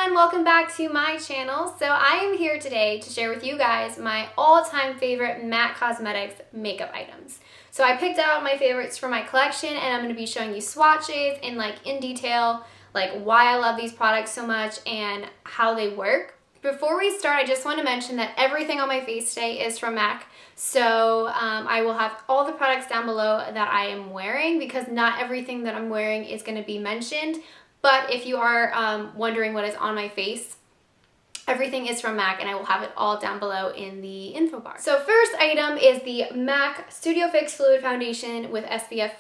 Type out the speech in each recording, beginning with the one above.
everyone, welcome back to my channel. So I am here today to share with you guys my all-time favorite MAC Cosmetics makeup items. So I picked out my favorites for my collection and I'm going to be showing you swatches and in detail why I love these products so much and how they work. Before we start, I just want to mention that everything on my face today is from MAC. So I will have all the products down below that I am wearing because not everything that I'm wearing is going to be mentioned. But if you are wondering what is on my face, everything is from MAC and I will have it all down below in the info bar. So first item is the MAC Studio Fix Fluid Foundation with SPF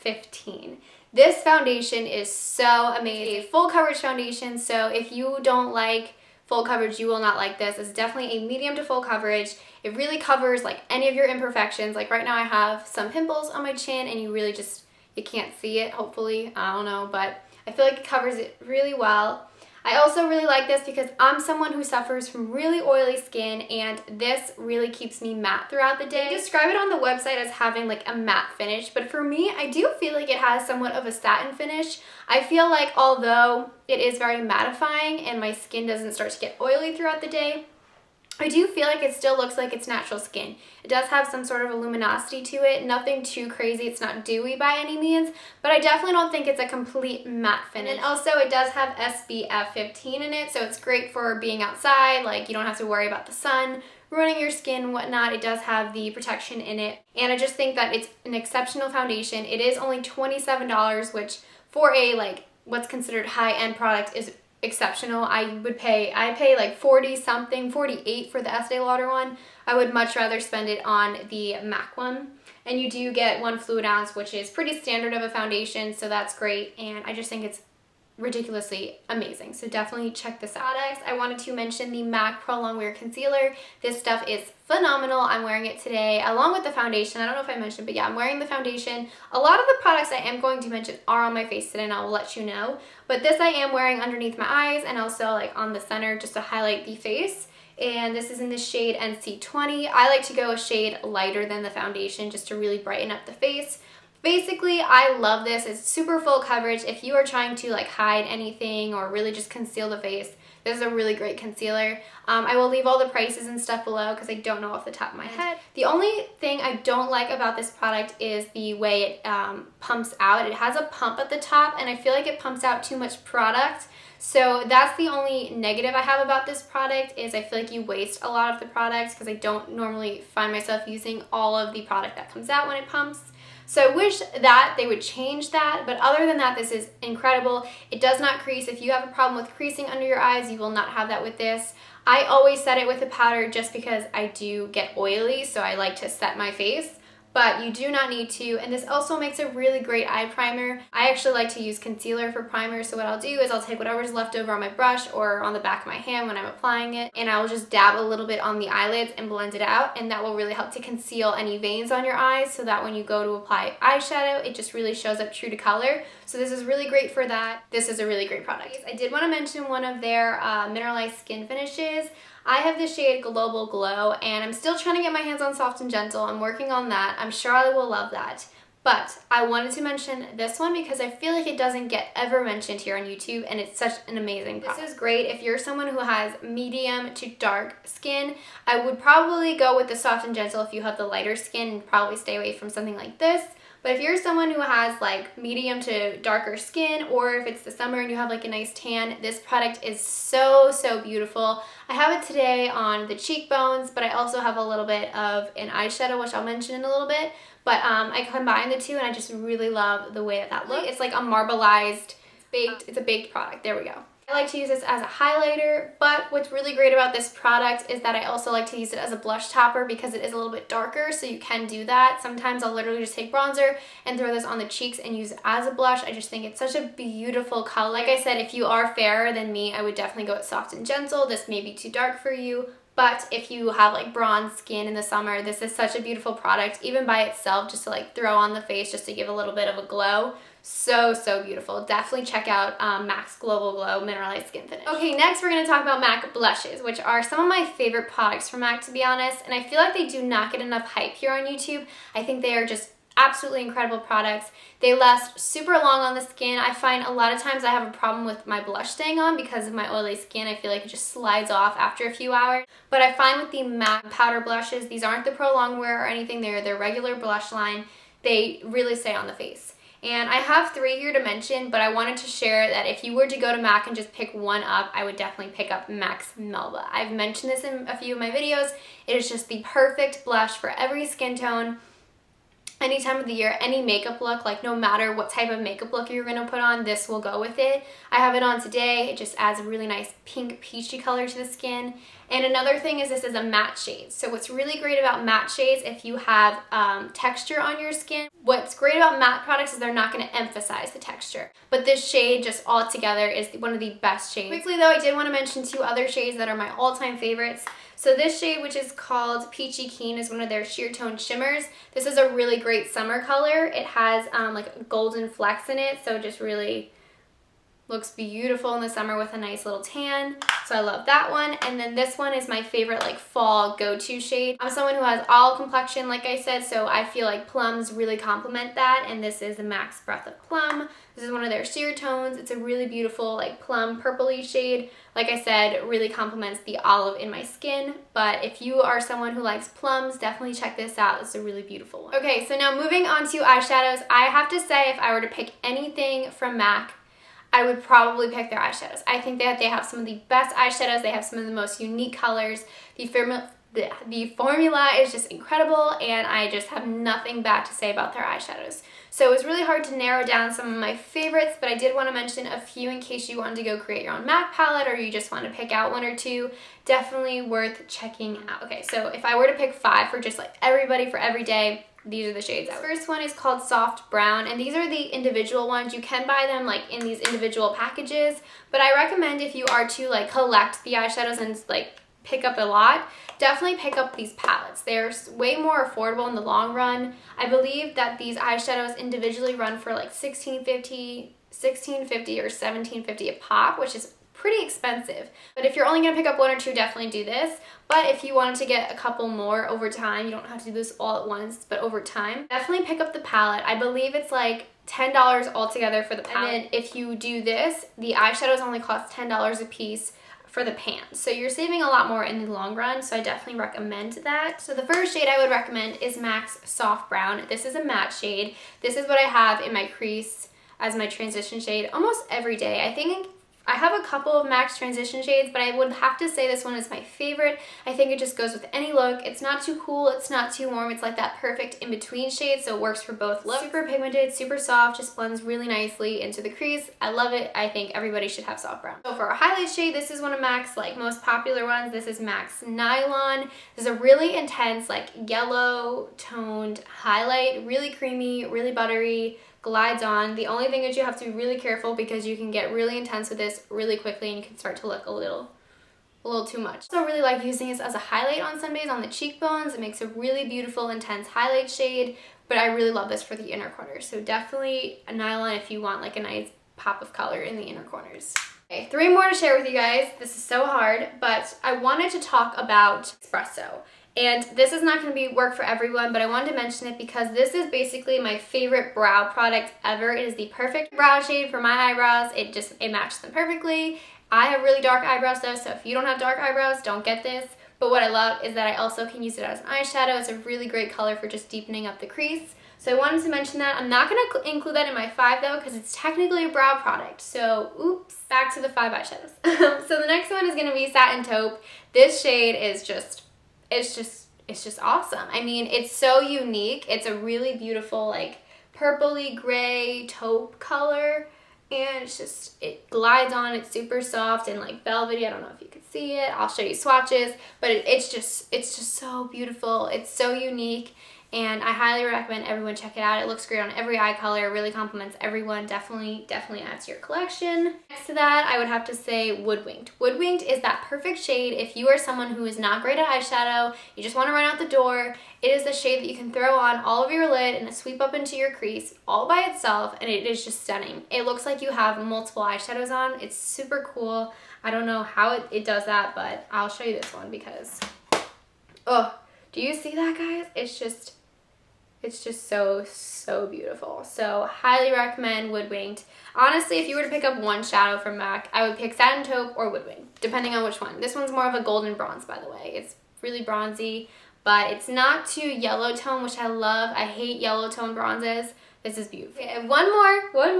15. This foundation is so amazing. It's a full coverage foundation, so if you don't like full coverage, you will not like this. It's definitely a medium to full coverage. It really covers any of your imperfections. Like right now I have some pimples on my chin and you really just, you can't see it, hopefully, I don't know, but I feel like it covers it really well. I also really like this because I'm someone who suffers from really oily skin and this really keeps me matte throughout the day. They describe it on the website as having a matte finish, but for me, I do feel like it has somewhat of a satin finish. I feel like although it is very mattifying and my skin doesn't start to get oily throughout the day, I do feel like it still looks like it's natural skin. It does have some sort of a luminosity to it, nothing too crazy. It's not dewy by any means, but I definitely don't think it's a complete matte finish. And also it does have SPF 15 in it, so it's great for being outside. You don't have to worry about the sun ruining your skin and whatnot. It does have the protection in it, and I just think that it's an exceptional foundation. It is only $27, which for a what's considered high-end product is exceptional. I pay like 40 something, 48 for the Estee Lauder one. I would much rather spend it on the MAC one. And you do get 1 fluid ounce, which is pretty standard of a foundation, so that's great. And I just think it's ridiculously amazing. So definitely check this out. Next, I wanted to mention the MAC Pro Longwear Concealer. This stuff is phenomenal. I'm wearing it today along with the foundation. I don't know if I mentioned, but yeah, I'm wearing the foundation. A lot of the products I am going to mention are on my face today and I will let you know. But this I am wearing underneath my eyes and also on the center just to highlight the face. And this is in the shade NC20. I like to go a shade lighter than the foundation just to really brighten up the face. Basically, I love this. It's super full coverage. If you are trying to hide anything or really just conceal the face, this is a really great concealer. I will leave all the prices and stuff below because I don't know off the top of my head. The only thing I don't like about this product is the way it pumps out. It has a pump at the top and I feel like it pumps out too much product. So that's the only negative I have about this product is I feel like you waste a lot of the product because I don't normally find myself using all of the product that comes out when it pumps. So I wish that they would change that, but other than that, this is incredible. It does not crease. If you have a problem with creasing under your eyes, you will not have that with this. I always set it with a powder just because I do get oily, so I like to set my face. But you do not need to, and this also makes a really great eye primer. I actually like to use concealer for primer, so what I'll do is I'll take whatever's left over on my brush or on the back of my hand when I'm applying it, and I will just dab a little bit on the eyelids and blend it out, and that will really help to conceal any veins on your eyes so that when you go to apply eyeshadow, it just really shows up true to color. So this is really great for that. This is a really great product. I did want to mention one of their Mineralize skin finishes. I have the shade Global Glow and I'm still trying to get my hands on Soft and Gentle. I'm working on that. I'm sure I will love that. But I wanted to mention this one because I feel like it doesn't get ever mentioned here on YouTube and it's such an amazing product. This is great if you're someone who has medium to dark skin. I would probably go with the Soft and Gentle if you have the lighter skin and probably stay away from something like this. But if you're someone who has medium to darker skin, or if it's the summer and you have a nice tan, this product is so, so beautiful. I have it today on the cheekbones, but I also have a little bit of an eyeshadow, which I'll mention in a little bit. But I combine the two and I just really love the way that looks. It's like a marbleized, it's a baked product. There we go. I like to use this as a highlighter, but what's really great about this product is that I also like to use it as a blush topper because it is a little bit darker, so you can do that. Sometimes I'll literally just take bronzer and throw this on the cheeks and use it as a blush. I just think it's such a beautiful color. Like I said, if you are fairer than me, I would definitely go with Soft and Gentle. This may be too dark for you, but if you have bronze skin in the summer, this is such a beautiful product, even by itself, just to throw on the face just to give a little bit of a glow. So, so beautiful. Definitely check out MAC's Global Glow Mineralized Skin Finish. Okay, next we're going to talk about MAC blushes, which are some of my favorite products from MAC, to be honest, and I feel like they do not get enough hype here on YouTube. I think they are just absolutely incredible products. They last super long on the skin. I find a lot of times I have a problem with my blush staying on because of my oily skin. I feel like it just slides off after a few hours. But I find with the matte powder blushes, these aren't the Pro Longwear or anything, they're their regular blush line, they really stay on the face. And I have 3 here to mention, but I wanted to share that if you were to go to MAC and just pick one up, I would definitely pick up MAC's Melba. I've mentioned this in a few of my videos. It is just the perfect blush for every skin tone, any time of the year, any makeup look. Like no matter what type of makeup look you're going to put on, this will go with it. I have it on today. It just adds a really nice pink peachy color to the skin. And another thing is this is a matte shade. So what's really great about matte shades, if you have texture on your skin, what's great about matte products is they're not going to emphasize the texture. But this shade just all together is one of the best shades. Quickly though, I did want to mention 2 other shades that are my all-time favorites. So this shade, which is called Peachykeen, is one of their sheer tone shimmers. This is a really great summer color. It has like golden flecks in it, so it just really looks beautiful in the summer with a nice little tan. So I love that one. And then this one is my favorite like fall go-to shade. I'm someone who has olive complexion, like I said, so I feel like plums really complement that. And this is the MAC's Breath of Plum. This is one of their sheer tones. It's a really beautiful like plum purpley shade. Like I said, really complements the olive in my skin. But if you are someone who likes plums, definitely check this out. It's a really beautiful one. Okay, so now moving on to eyeshadows. I have to say, if I were to pick anything from MAC, I would probably pick their eyeshadows. I think that they have some of the best eyeshadows. They have some of the most unique colors. The formula is just incredible, and I just have nothing bad to say about their eyeshadows. So it was really hard to narrow down some of my favorites, but I did want to mention a few in case you wanted to go create your own MAC palette or you just want to pick out 1 or 2. Definitely worth checking out. Okay, so if I were to pick 5 for just like everybody for every day, these are the shades. The first one is called Soft Brown, and these are the individual ones. You can buy them like in these individual packages, but I recommend if you are to like collect the eyeshadows and like pick up a lot, definitely pick up these palettes. They're way more affordable in the long run. I believe that these eyeshadows individually run for like $16.50 or $17.50 a pop, which is pretty expensive. But if you're only gonna pick up 1 or 2, definitely do this. But if you wanted to get a couple more over time, you don't have to do this all at once, but over time, definitely pick up the palette. I believe it's like $10 altogether for the palette. And then if you do this, the eyeshadows only cost $10 a piece for the pan. So you're saving a lot more in the long run, so I definitely recommend that. So the first shade I would recommend is MAC's Soft Brown. This is a matte shade. This is what I have in my crease as my transition shade almost every day. I think I have a couple of MAC's transition shades, but I would have to say this one is my favorite. I think it just goes with any look. It's not too cool, it's not too warm. It's like that perfect in-between shade, so it works for both looks. Super pigmented, super soft, just blends really nicely into the crease. I love it. I think everybody should have Soft Brown. So for a highlight shade, this is one of MAC's like most popular ones. This is MAC's Nylon. This is a really intense like yellow toned highlight, really creamy, really buttery, glides on. The only thing is you have to be really careful because you can get really intense with this really quickly and you can start to look a little too much. So I really like using this as a highlight on some days on the cheekbones. It makes a really beautiful, intense highlight shade, but I really love this for the inner corners. So definitely a Nylon if you want like a nice pop of color in the inner corners. Okay, 3 more to share with you guys. This is so hard, but I wanted to talk about espresso. And this is not going to work for everyone, but I wanted to mention it because this is basically my favorite brow product ever. It is the perfect brow shade for my eyebrows. It matches them perfectly. I have really dark eyebrows though, so if you don't have dark eyebrows, don't get this. But what I love is that I also can use it as an eyeshadow. It's a really great color for just deepening up the crease. So I wanted to mention that. I'm not going to include that in my 5 though because it's technically a brow product. So oops, back to the 5 eyeshadows. So the next one is going to be Satin Taupe. This shade is just it's just awesome. I mean, it's so unique. It's a really beautiful like purpley gray taupe color, and it glides on. It's super soft and like velvety. I don't know if you can see it. I'll show you swatches, but it's just so beautiful. It's so unique, and I highly recommend everyone check it out. It looks great on every eye color. It really complements everyone. Definitely adds to your collection. Next to that, I would have to say Woodwinked. Woodwinked is that perfect shade if you are someone who is not great at eyeshadow, you just want to run out the door. It is the shade that you can throw on all over your lid and sweep up into your crease all by itself, and it is just stunning. It looks like you have multiple eyeshadows on. It's super cool. I don't know how it does that, but I'll show you this one because, oh, do you see that, guys? It's just so, so beautiful. So highly recommend Woodwinked. Honestly, if you were to pick up one shadow from MAC, I would pick Satin, Taupe, or Woodwinked, depending on which one. This one's more of a golden bronze, by the way. It's really bronzy, but it's not too yellow tone, which I love. I hate yellow tone bronzes. This is beautiful. Okay, one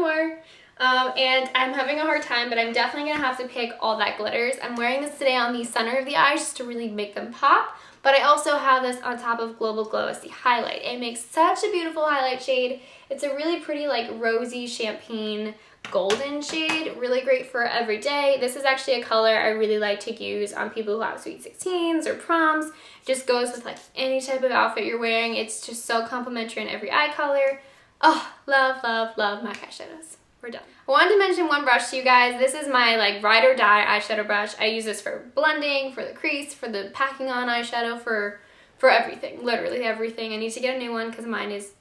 more. And I'm having a hard time, but I'm definitely gonna have to pick All That Glitters. I'm wearing this today on the center of the eyes just to really make them pop, but I also have this on top of Global Glow as the highlight. It makes such a beautiful highlight shade. It's a really pretty like rosy champagne golden shade, really great for every day. This is actually a color I really like to use on people who have sweet 16s or proms. It just goes with like any type of outfit you're wearing. It's just so complimentary in every eye color. Oh, love, love, love MAC eyeshadows. We're done. I wanted to mention one brush to you guys. This is my like ride or die eyeshadow brush. I use this for blending, for the crease, for the packing on eyeshadow, for everything, literally everything. I need to get a new one because mine is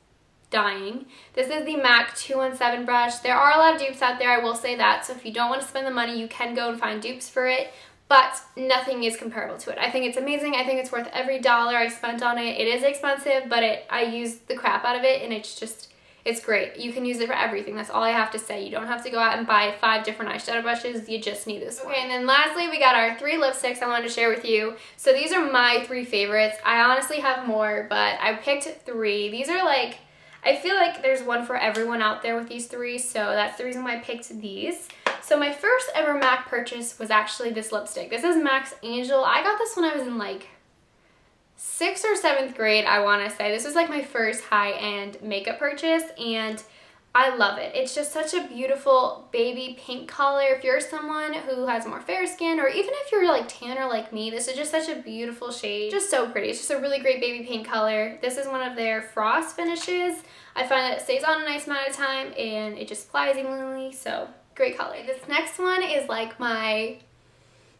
dying. This is the MAC 217 brush. There are a lot of dupes out there, I will say that, so if you don't want to spend the money, you can go and find dupes for it, but nothing is comparable to it. I think it's amazing. I think it's worth every dollar I spent on it. It is expensive, but I use the crap out of it, and it's great. You can use it for everything. That's all I have to say. You don't have to go out and buy 5 different eyeshadow brushes. You just need this one. Okay, and then lastly, we got our 3 lipsticks I wanted to share with you. So these are my 3 favorites. I honestly have more, but I picked 3. These are like, I feel like there's one for everyone out there with these 3, so that's the reason why I picked these. So my first ever MAC purchase was actually this lipstick. This is MAC's Angel. I got this when I was in like 6th or 7th grade, I want to say. This was like my first high-end makeup purchase, and I love it. It's just such a beautiful baby pink color. If you're someone who has more fair skin, or even if you're like tanner like me, this is just such a beautiful shade. Just so pretty. It's just a really great baby pink color. This is one of their frost finishes. I find that it stays on a nice amount of time, and it just applies evenly, so great color. This next one is like my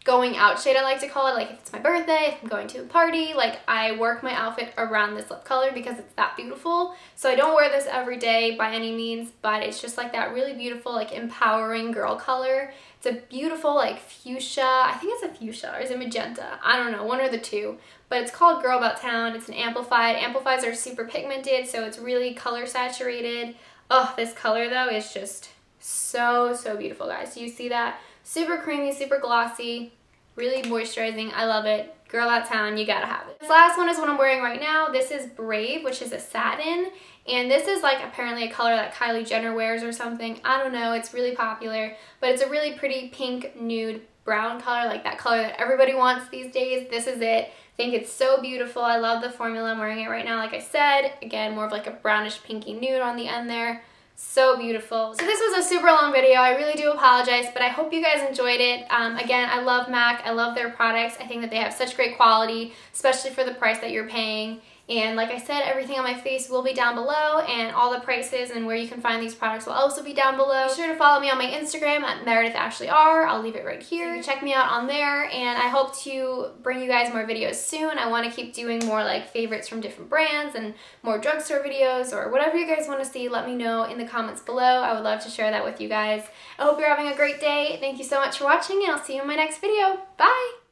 going out shade, I like to call it. Like if it's my birthday, if I'm going to a party, like I work my outfit around this lip color because it's that beautiful. So I don't wear this every day by any means, but it's just like that really beautiful, like empowering girl color. It's a beautiful like fuchsia. I think it's a fuchsia, or is it magenta? I don't know, one or the two. But it's called Girl About Town. It's an amplified. Amplifies are super pigmented, so it's really color saturated. Oh, this color though is just so, so beautiful, guys. You see that? Super creamy, super glossy, really moisturizing. I love it. Girl Out Town, you gotta have it. This last one is what I'm wearing right now. This is Brave, which is a satin, and this is like apparently a color that Kylie Jenner wears or something. I don't know, it's really popular, but it's a really pretty pink nude brown color, like that color that everybody wants these days. This is it. I think it's so beautiful. I love the formula. I'm wearing it right now, like I said. Again, more of like a brownish pinky nude on the end there. So beautiful. So this was a super long video. I really do apologize, but I hope you guys enjoyed it. Again, I love MAC. I love their products. I think that they have such great quality, especially for the price that you're paying. And like I said, everything on my face will be down below, and all the prices and where you can find these products will also be down below. Be sure to follow me on my Instagram at MeredithAshleyR. I'll leave it right here. You can check me out on there, and I hope to bring you guys more videos soon. I want to keep doing more like favorites from different brands and more drugstore videos, or whatever you guys want to see. Let me know in the comments below. I would love to share that with you guys. I hope you're having a great day. Thank you so much for watching, and I'll see you in my next video. Bye!